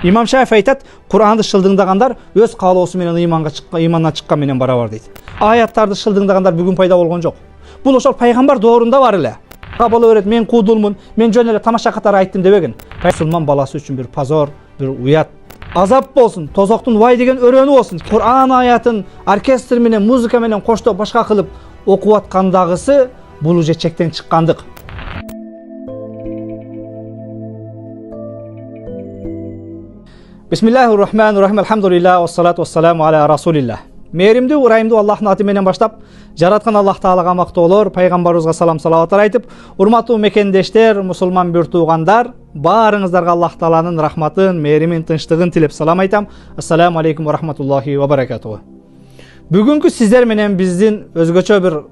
Имам Шафи айтат, Куранды шылдыңдагандар өз каалоосу менен ыймандан чыккан менен барабар дейт. Аяттарды шылдыңдагандар бүгүн пайда болгон жок. Бул ошол пайгамбар доорунда бар эле. Кабыл өрөт, мен куудулмун, мен жөн эле тамаша катары айттым дебеген. Мусулман баласы үчүн бир позор, бир уят, азап болсун, тозоктун вай деген өрөөнү болсун. Куран аятын оркестр менен, музыка менен коштоп башка кылып окуп аткандагысы бул уже чектен чыккандык. Бисмиллахир-рахманир-рахим. Алхамдулиллах, вассалату вассаламу аля расулиллах. Мээримдүү, урайымдуу Аллахтын аты менен баштап, жараткан Аллах Таалага мактоолор, пайгамбарыбызга салам салаваттар айтып, урматтуу мекендештер, мусулман бир туугандар, баарыңыздарга Аллах Тааланын рахматын, мээримин, тынчтыгын тилеп салам айтам. Ассаламу алейкум ва рахматуллахи ва баракатуху. Бүгүнкү сиздер менен биздин өзгөчө бир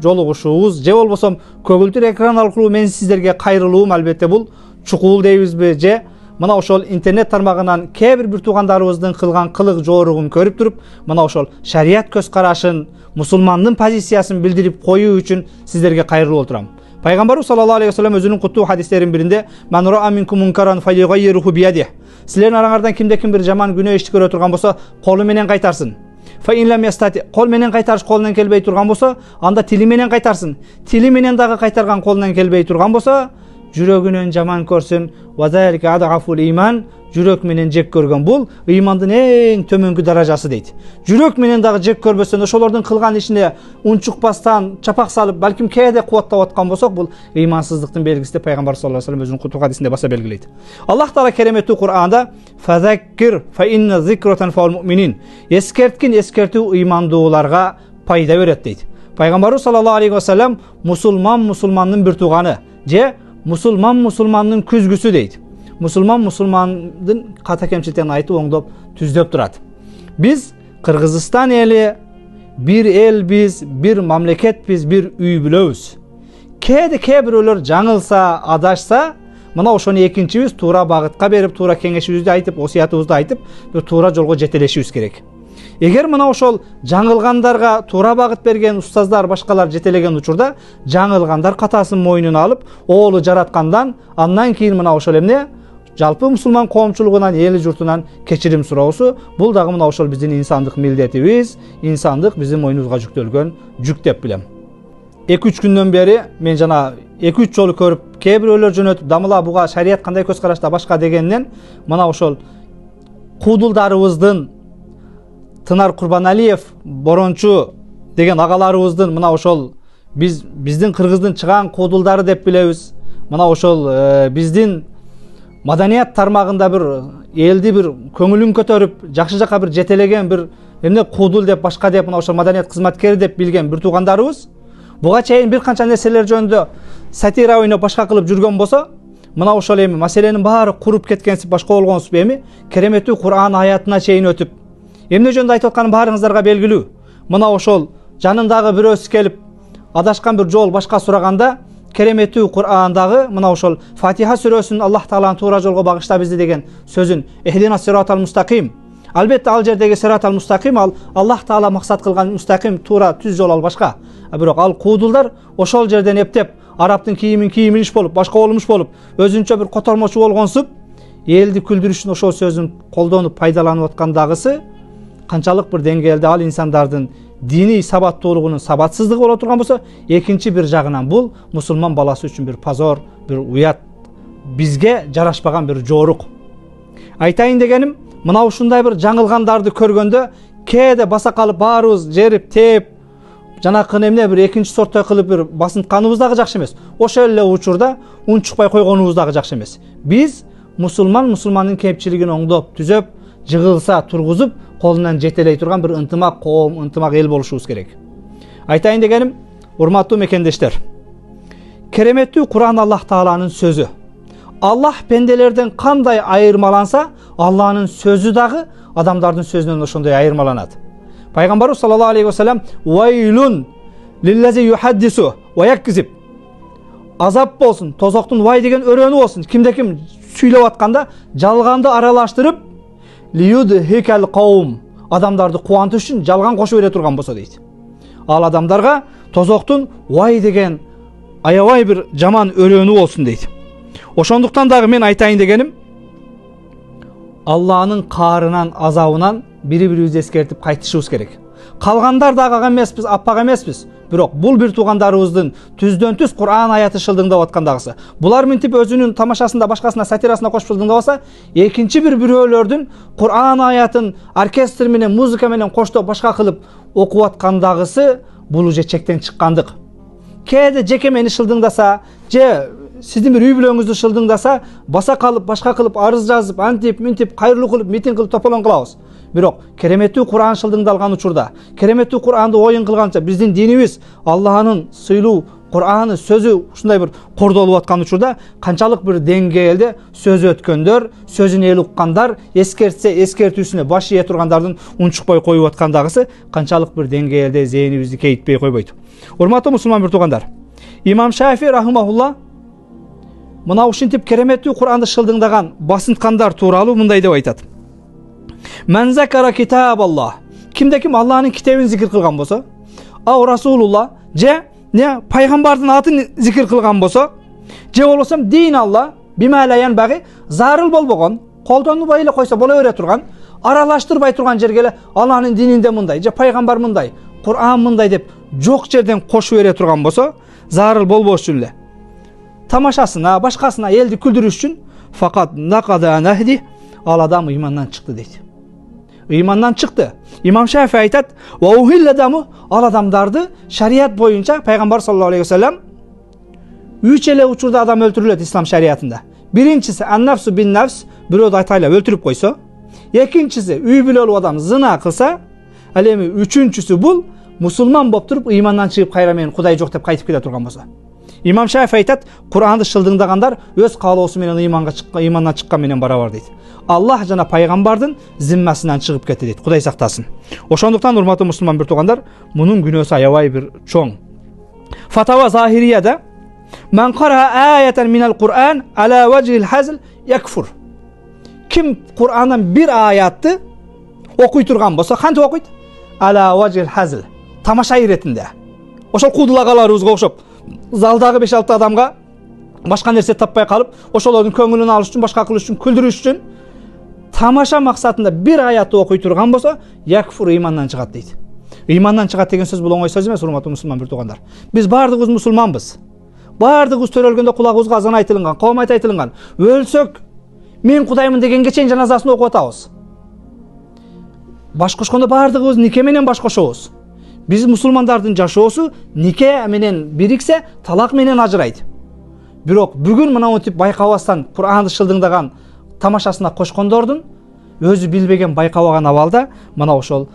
жолугушуубуз, же болбосо көгүлтүр экран аркылуу мен сиздерге кайрылуум, албетте бул чукул дейбизби, же мына ошол интернет тармагынан кээ бир туугандарыбыздын кылган кылык жооругун көрүп туруп, мына ошол шарият көз карашын, мусулмандын позициясын билдирип коюу үчүн сиздерге кайрылып отурам. Пайгамбарыбыз саллаллаху алейхи ва саллям өзүнүн куттуу хадистеринин биринде "Ман ра'a минкум мункаран фалюгаййирху биядih". Силердин араңардан кимде-ким бир жаман күнөө ишти көрө турган болсо, колу менен кайтарсын. Fa in lam yastati, кол менен кайтарыш колунан келбей турган болсо, анда тили менен кайтарсын. Тили менен дагы кайтарган колунан келбей турган болсо, жүрөгүнөн жаман көрсүн. Вазалика адафул иман, жүрөк менен жек көргөн бул ыймандын эң төмөнкү даражасы дейт. Жүрөк менен дагы жек көрбөсөң, ошолордун кылган ишине унчукпастан чапак салып, балким кээде кубаттап аткан болсок, бул ыймансыздыктын белгиси деп пайгамбар саллаллаху алейхи ва саллям өзүнүн куту хадисинде баса белгилейт. Аллах Таала кереметтүү Кур'анда "Фазаккир фа инна зикратан фаул муъминин", эскерткин эскертүү ыймандууларга пайда берет дейт. Пайгамбарыбыз саллаллаху алейхи ва саллям мусулмандын бир тууганы, же мусулмандын күзгүсү дейт. Мусулмандын ката кемчиликтерин айтып оңдоп түздөп турат. Биз Кыргызстан эли бир элбиз, бир мамлекетпиз, бир үй бүлөбүз. Кээ бирөөлөр жаңылса, адашса, мына ошону экинчибиз туура багытка берип, туура кеңешибизди айтып, осуятыбызды айтып, бир туура жолго жетелешибиз керек. Эгер мына ошол жаңылгандарга туура багыт берген устаздар, башкалар жетелеген учурда, жаңылгандар катасын мойнуна алып, оолу жараткандан, андан кийин мына ошол эмне? Жалпы мусулман коомчулугунан, эли журтунан кечирим суроосу, бул дагы мына ошол биздин инсандык милдетибиз, инсандык биздин мойнубузга жүктөлгөн жүк деп билем. 2-3 күндөн бери мен жана 2-3 жолу көрүп, кээ бирөөлөр жөнөтүп, дамыла буга шарият кандай көз карашта башка дегенден, мына ошол куудулдарыбыздын Тынар Курбаналиев, Борончу деген агаларыбыздын мына ошол биздин кыргыздын чыган куудулдары деп билебиз. Мына ошол биздин маданият тармагында бир элди бир көңүлүн көтөрүп, жакшы жака бир жетелеген бир эмне куудул деп башка деп мына ошол маданият кызматкери деп билген бир туугандарыбыз буга чейин бир канча нерселер жөнүндө сатира ойноп башка кылып жүргөн болсо, мына ошол эми маселенин баары куруп кеткенсип башка болгонсуп эми кереметтүү Кур'ан аятына чейин өтүп, эмне жөнүндө айтып атканым баарыңыздарга белгилүү. Мына ошол жанындагы бирөөсү келип адашкан бир жол башка сураганда, кереметтүү Кур'андагы мына ошол Фатиха сүрөсүнүн Аллах Тааланын туура жолго багышта бизди деген сөзүн "Эхдина сиратал мустаким". Албетте ал жердеги сиратал мустаким ал Аллах Таала максат кылган мустаким туура түз жол ал башка. Бирок ал куудулдар ошол жерден эптеп, арабтын кийимин кийимиш болуп, башка болмуш болуп, өзүнчө бир котормочу болгонсуп, элди күлдүрүш үчүн ошол сөзүн колдонуп пайдаланып аткандагысы канчалык бир деңгээлде ал инсандардын дини сабаттуулугунун сабатсыздыгы боло турган болсо, экинчи бир жагынан бул мусулман баласы үчүн бир позор, бир уят, бизге жарашпаган бир жоорук. Айтайын дегеним, мына ушундай бир жаңылгандарды көргөндө кээде баса калып баарыбыз жерип, тээп, жанакы эмне бир экинчи сорттой кылып бир басынтканыбыз дагы жакшы эмес. Ошол эле учурда унчукпай койгонубуз дагы жакшы эмес. Биз мусулмандын кемчилигин оңдоп, түзөп, жыгылса тургузуп, колунан жетелей турган бир ынтымак коом, ынтымак эл болушубуз керек. Айтайын дегеним, урматтуу мекендештер, кереметтүү Кур'ан Аллах Тааланын сөзү. Аллах пенделерден кандай айырмаланса, Аллахнын сөзү дагы адамдардын сөзүнөн ошондой айырмаланат. Пайгамбарыбыз саллаллаху алейхи ва саллям "Вайлун лиллази юхаддису ва якзиб", азап болсун, тозоктун вай деген өрөөнү болсун. Кимде-ким сүйлөп атканда жалганды аралаштырып, лиюдхикал каум, адамдарды кубантыш үчүн жалган кошуп бере турган болсо дейт. Ал адамдарга тозоктун вай деген аябай бир жаман өрөөнү болсун дейт. Ошондуктан дагы мен айтайын дегеним, Allah'ın karından, azabından biri-birimizi eskертип кайтышыбыз керек. Калгандар дагы ага эмеспиз, аппак эмеспиз. Бирок бул бир туугандарыбыздын түздөн түз Кур'ан аяты шылдыңдап аткандагысы. Булар минтип өзүнүн тамашасында, башкасына, сатирасына кошуп шылдыңдап алса, экинчи бир бирөөлөрдүн Кур'ан аятын оркестр менен, музыка менен коштоп башка кылып окуп аткандагысы бул уже чектен чыккандык. Кээде жеке мени шылдыңдаса, же сиздин бир үй бүлөңүздү шылдыңдаса, баса калып, башка кылып, арыз жазып, антип, мынтип, кайрылуу кылып, митинг кылып, тополон кылабыз. Бирок кереметтүү Кур'ан шылдыңдалган учурда, кереметтүү Кур'анды оюн кылганча биздин динибиз, Аллахнын сыйлуу Кур'аны сөзү ушундай бир кордолуп аткан учурда канчалык бир деңгээлде сөз өткөндөр, сөзүн эл уккандар, эскертсе эскертүүсүнө баш ийе тургандардын унчукпай коюп аткандагысы канчалык бир деңгээлде зээнибизди кейитпей койбойт. Урматтуу мусулман бир туугандар, Имам Шафи рахимахулла мына ушинтип кереметтүү Кур'анды шылдыңдаган басынткандар тууралуу мындай деп айтат. Мен закара китаб Аллах. Кимде ким Аллахнын китебин зикир кылган болсо, ау Расулулла, же не пайгамбардын атын зикир кылган болсо, же болбосо дин Алла бималаян багы зарыл болбогон, колдонбой эле койсо боло бере турган, аралаштырбай турган жерге эле Аллахнын дининде мындай, же пайгамбар мындай, Кур'ан мындай деп жок жерден кошуп бере турган болсо, зарыл болбош үчүн эле тамашасына, башкасына элди күлдүрүш үчүн факат накада нахди ал адам ыймандан чыкты дейт. Ыймандан чыкты. Имам Шафи айтат, "Ва ухилладаму" ал адамдарды шарият боюнча пайгамбар саллаллаху алейхи вассалам үч эле учурда адам өлтүрүлөт ислам шариятында. Биринчиси ан-нафсу бин-нафс, бирөөдү айтайлап өлтүрүп койсо, экинчиси үй бүлөлүү адам зына кылса, ал эми үчүнчүсү бул мусулман болуп туруп ыймандан чыгып кайра менен Кудай жок деп кайтып келе турган болсо. Имам Шафи айтат, Кур'анды шылдыңдагандар өз каалоосу менен ыймандан чыккан менен барабар дейт. Аллах жана пайгамбардын зиммасынан чыгып кетти дейт. Кудай сактасын. Ошондуктан урматтуу мусулман бир туугандар, мунун күнөөсү аябай бир чоң. Фатава Захирияда "Мен кара аятан минал Кур'ан ала вajhil hazl yakfur." Ким Кур'андан бир аятты окуй турган болсо, кантип окуйт? Ала вajhil hazl. Тамаша иретинде. Ошол куудулагаларыбызга окшоп, залдагы 5-6 адамга башка нерсе таппай калып, ошолордун көңүлүн алыш үчүн, башка кылыш үчүн, күлдүрүш үчүн тамаша максатында бир аятты окуй турган болсо, якфур ыймандан чыгат дейт. Ыймандан чыгат деген сөз бул оңой сөз эмес, урматтуу мусулман бир туугандар. Биз баардыгыбыз мусулманбыз. Баардыгыбыз төрөлгөндө кулагыбызга азан айтылган, кавм айт айтылган. Өлсөк, мен Кудаймын дегенге чейин жаназасын окуп атабыз. Баш кошкондо баардыгыбыз нике менен баш кошобуз. Биз мусулмандардын жашоосу нике менен бириксе, талак менен ажырайт. Бирок бүгүн мына монтип байкабастан Кур'анды шылдыңдаган тамашасына кошкондордун өзү билбеген, байкабаган абалда мына ошол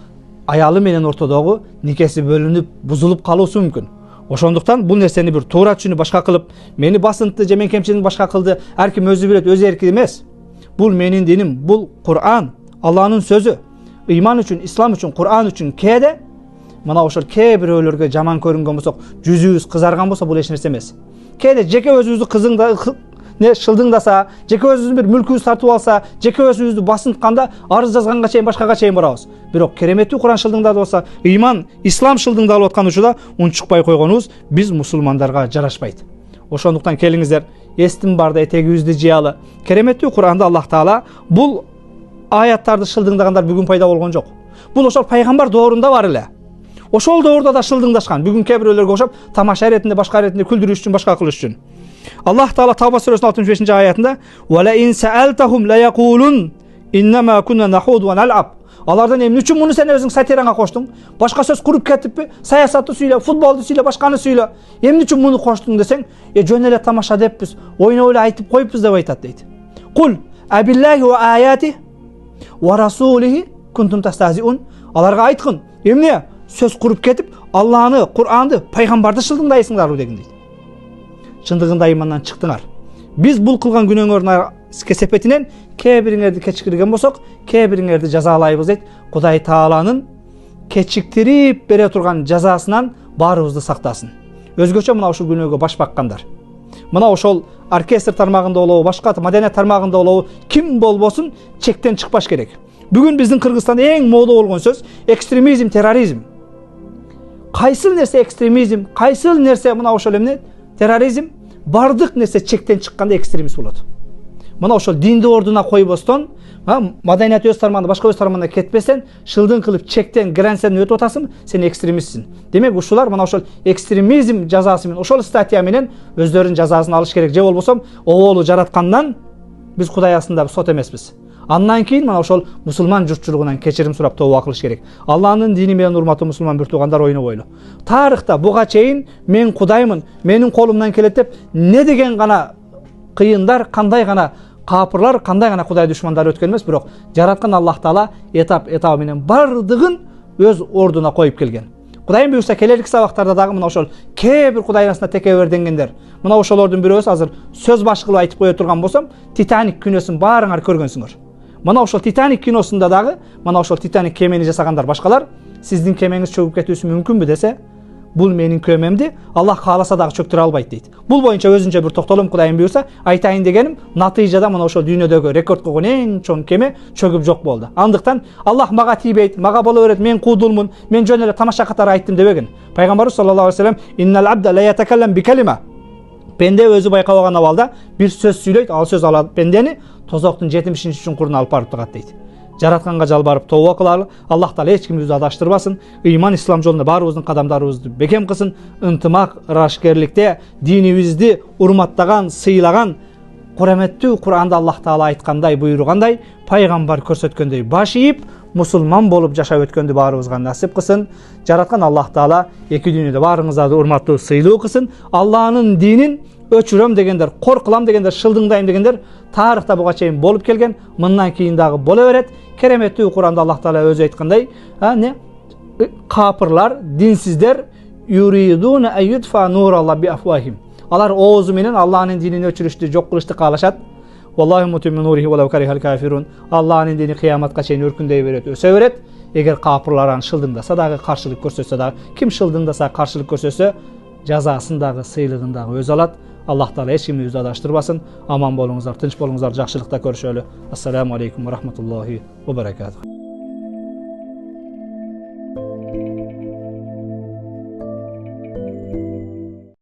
аялы менен ортодогу никеси бөлүнүп, бузулуп калуусу мүмкүн. Ошондуктан бул нерсени бир туура түшүнүп башка кылып, мени басынтты же мен кемчилигин башка кылды, ар ким өзү билет, өзү эркин эмес. Бул менин диним, бул Кур'ан, Аллахнын сөзү. Ыйман үчүн, ислам үчүн, Кур'ан үчүн кээде мына ошол кээ бирөөлөргө жаман көрүнгөн болсок, жүзүбүз кызарган болсо бул эч нерсе эмес. Кээде жеке өзүбүздү кызыңда шылдыңдаса, жеке өзүбүздүн бир мүлкүбүздү тартып алса, жеке өзүбүздү басынтканда арыз жазганга чейин, башкага чейин барабыз. Бирок кереметтүү Кур'ан шылдыңдалып болсо, ыйман, ислам шылдыңдалып аткан учурда унчукпай койгонубуз биз мусулмандарга жарашпайт. Ошондуктан келиңиздер, эстим барда этегибизди жыялы. Кереметтүү Кур'анда Аллах Таала бул аяттарды шылдыңдагандар бүгүн пайда болгон жок. Бул ошол пайгамбар доорунда бар эле. Ошол доорда да шылдыңдашкан. Бүгүн кээ бирөөлөргө окшоп тамаша иретинде, башка иретинде күлдүрүш үчүн, башка кылыш үчүн. Аллах Таала Тавба сүрөсүнүн 65 аятында "Ва ла ин саалтахум ла якулун иннама кунна нахуду ва налаб." Алардан эмне үчүн муну сен өзүң сатираңа коштуң? Башка сөз куруп кетиппи? Саясатты сүйлө, футболду сүйлө, башканы сүйлө. Эмне үчүн муну коштуң десең, жөн эле тамаша деппиз, ойноп эле айтып коюппуз деп айтат дейт. Кул абиллахи ва аяти ва расулихи кунтум тастазиун. Аларга айткын, эмне сөз куруп кетип, Аллахны, Кур'анды, пайгамбарды шылдыңдайсыңдарбы деген дейт. Чындыгында ыймандан чыктыңар. Биз бул кылган күнөөңөрдүн кесепетинен кээ бириңерди кечикирген болсок, кээ бириңерди жазалайбыз дейт. Кудай Тааланын кечиктирип бере турган жазасынан баарыбызды сактасын. Өзгөчө мына ушул күнөөгө баш баккандар. Мына ошол оркестр тармагында болобу, башка маданият тармагында болобу, ким болбосун чектен чыкпаш керек. Бүгүн биздин Кыргызстанда эң мода болгон сөз экстремизм, терроризм. Кайсыл нерсе экстремизм, кайсыл нерсе мына ошол эмне? Терроризм. Бардык нерсе чектен чыкканда экстремист болот. Мына ошол динди ордуна койбостон, Маданият өз тармағында башка өз тармағына кетпесен, шылдың кылып чектен границадан өтүп атасың, сен экстремистсиң. Демек ушулар мына ошол экстремизм жазасы менен, ошол статья менен өздөрүнүн жазасын алыш керек. Же болбосо оболу жараткандан биз Кудай астында сот эмеспиз. Андан кийин мына ошол мусулман журтчулугунан кечирим сурап тобо кылыш керек. Алланын дини менен урматтуу мусулман бир туугандар ойнобойлу. Тарыхта буга чейин мен Кудаймын, менин колумдан келет деп не деген гана кыйындар, кандай гана капырлар, кандай гана Кудай душмандары өткөн эмес, бирок жараткан Аллах Таала этап менен бардыгын өз ордуна коюп келген. Кудайым буйрса келелик сабактарда дагы мына ошол кээ бир Кудай арасында текеберденгендер. Мына ошолордун бирөөсү азыр сөз башы кылып айтып кое турган болсом, Титаник күнөөсүн баарыңар көргөнсүңөр. Мына ошол Титаник киносунда дагы, мына ошол Титаник кемени жасагандар башкалар, сиздин кемеңиз чөгүп кетүүсү мүмкүнбү десе, бул менин кемемди Аллах кааласа дагы чөктүрө албайт дейт. Бул боюнча өзүнчө бир токтолом Кудайым буйрса айтайын дегеним, натыйжада мына ошол дүйнөдөгү рекорд койгон эң чоң кеме чөгүп жок болду. Андыктан Аллах мага тийбейт, мага боло берет, мен куудулмун, мен жөн эле тамаша катары айттым дебеген. Пайгамбарыбыз саллаллаху алейхи вассалам иннал абда ла ятакаллам би калима. Пенде өзү байкабаган абалда бир сөз сүйлөйт, ал сөз алат пендени тозоктун 70-чуңкуруна алып барып тыгат дейт. Жаратканга жалбарып тобо кылалы, Аллах Таала эч кимди адаштырбасын, ыйман ислам жолунда баарыбыздын кадамдарыбызды бекем кылсын, ынтымак, ырашкерликте динибизди урматтаган, сыйлаган, кураметтүү Кур'анда Аллах Таала айткандай, буйругандай, пайгамбар көрсөткөндөй баш ийип, мусулман болуп жашап өткөндү баарыбызга насип кылсын. Жараткан Аллах Таала эки дүйнөдө баарыңыздарды урматтуу, сыйлуу кылсын. Алланын динин өчүрөм дегендер, коркулам дегендер, шылдыңдайм дегендер тарыхта буга чейин болуп келген, мындан кийин дагы боло берет. Кереметтүү Кур'анда Аллах Таала өзү айткандай, капырлар, динсиздер юридуна аюдфа нуралла би афвахим. Алар оозу менен Алланын динин өчүрүштү, жок кылышты каалашат. Валлаху мутимму нурихи валау карихал кафирун. Алланын дини кыяматка чейин өркүндөй берет, өсө берет. Эгер капырлар аны шылдыңдаса дагы, каршылык көрсөтсө дагы, ким шылдыңдаса, каршылык көрсөтсө, жазасын дагы, сыйлыгын дагы өзү алат. Аллах Таала эч кимди адаштырбасын. Аман болуңуздар, тынч болуңуздар, жакшылыкта көрүшөлү. Ассаламу алейкум ва рахматуллахи ва баракатух.